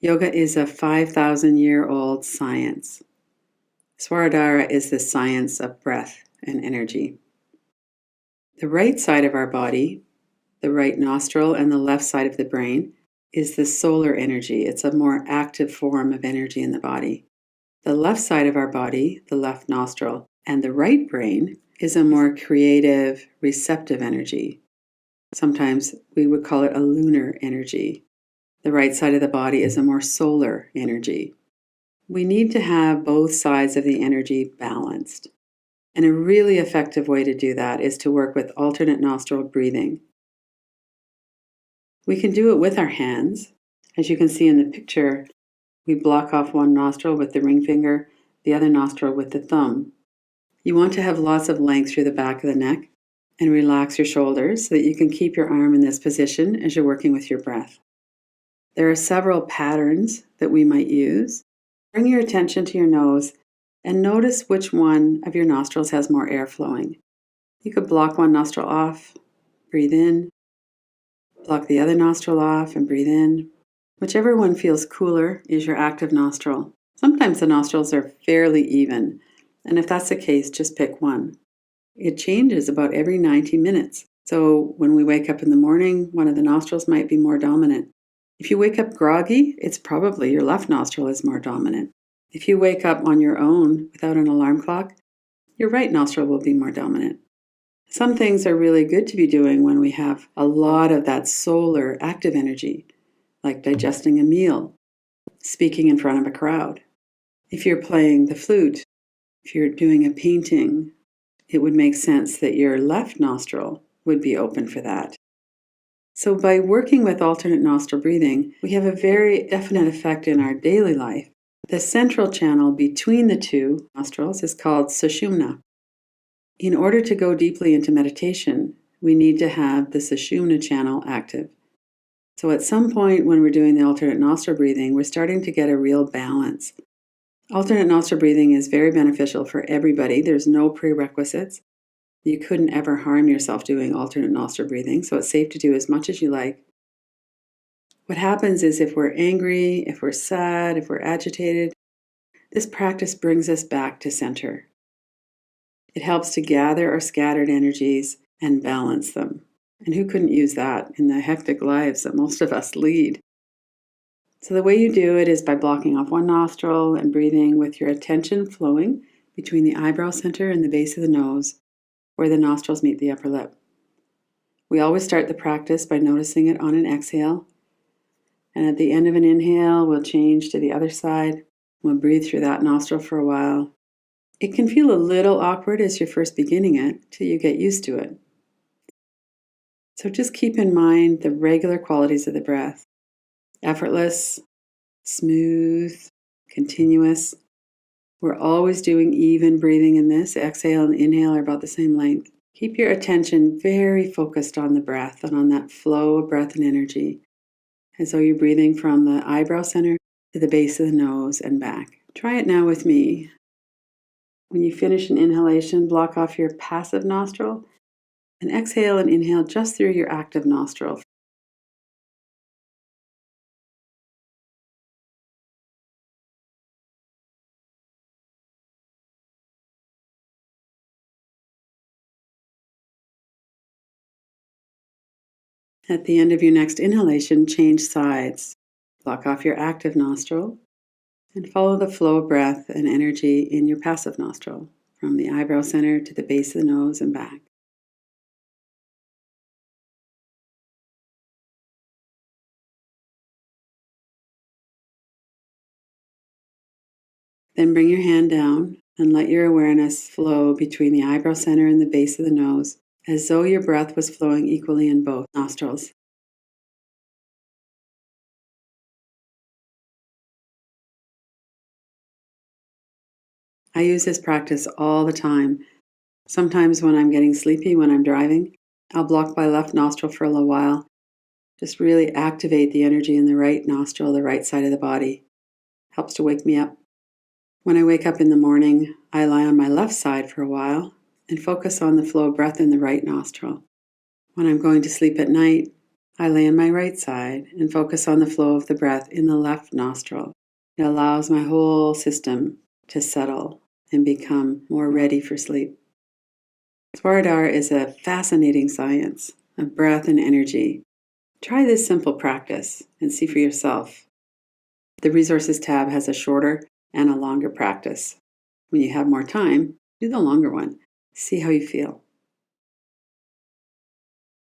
Yoga is a 5,000-year-old science. Swaradhara is the science of breath and energy. The right side of our body, the right nostril and the left side of the brain, is the solar energy. It's a more active form of energy in the body. The left side of our body, the left nostril, and the right brain is a more creative, receptive energy. Sometimes we would call it a lunar energy. The right side of the body is a more solar energy. We need to have both sides of the energy balanced. And a really effective way to do that is to work with alternate nostril breathing. We can do it with our hands. As you can see in the picture, we block off one nostril with the ring finger, the other nostril with the thumb. You want to have lots of length through the back of the neck and relax your shoulders so that you can keep your arm in this position as you're working with your breath. There are several patterns that we might use. Bring your attention to your nose and notice which one of your nostrils has more air flowing. You could block one nostril off, breathe in, block the other nostril off and breathe in. Whichever one feels cooler is your active nostril. Sometimes the nostrils are fairly even, and if that's the case, just pick one. It changes about every 90 minutes. So when we wake up in the morning, one of the nostrils might be more dominant. If you wake up groggy, it's probably your left nostril is more dominant. If you wake up on your own without an alarm clock, your right nostril will be more dominant. Some things are really good to be doing when we have a lot of that solar active energy, like digesting a meal, speaking in front of a crowd. If you're playing the flute, if you're doing a painting, it would make sense that your left nostril would be open for that. So by working with alternate nostril breathing, we have a very definite effect in our daily life. The central channel between the two nostrils is called Sushumna. In order to go deeply into meditation, we need to have the Sushumna channel active. So at some point when we're doing the alternate nostril breathing, we're starting to get a real balance. Alternate nostril breathing is very beneficial for everybody. There's no prerequisites. You couldn't ever harm yourself doing alternate nostril breathing, so it's safe to do as much as you like. What happens is if we're angry, if we're sad, if we're agitated, this practice brings us back to center. It helps to gather our scattered energies and balance them. And who couldn't use that in the hectic lives that most of us lead? So the way you do it is by blocking off one nostril and breathing with your attention flowing between the eyebrow center and the base of the nose, where the nostrils meet the upper lip. We always start the practice by noticing it on an exhale. And at the end of an inhale, we'll change to the other side. We'll breathe through that nostril for a while. It can feel a little awkward as you're first beginning it till you get used to it. So just keep in mind the regular qualities of the breath. Effortless, smooth, continuous. We're always doing even breathing in this. Exhale and inhale are about the same length. Keep your attention very focused on the breath and on that flow of breath and energy, as though you're breathing from the eyebrow center to the base of the nose and back. Try it now with me. When you finish an inhalation, block off your passive nostril and exhale and inhale just through your active nostril. At the end of your next inhalation, change sides. Block off your active nostril and follow the flow of breath and energy in your passive nostril from the eyebrow center to the base of the nose and back. Then bring your hand down and let your awareness flow between the eyebrow center and the base of the nose, as though your breath was flowing equally in both nostrils. I use this practice all the time. Sometimes when I'm getting sleepy, when I'm driving, I'll block my left nostril for a little while. Just really activate the energy in the right nostril, the right side of the body. Helps to wake me up. When I wake up in the morning, I lie on my left side for a while and focus on the flow of breath in the right nostril. When I'm going to sleep at night, I lay on my right side and focus on the flow of the breath in the left nostril. It allows my whole system to settle and become more ready for sleep. Svaradhara is a fascinating science of breath and energy. Try this simple practice and see for yourself. The Resources tab has a shorter and a longer practice. When you have more time, do the longer one. See how you feel.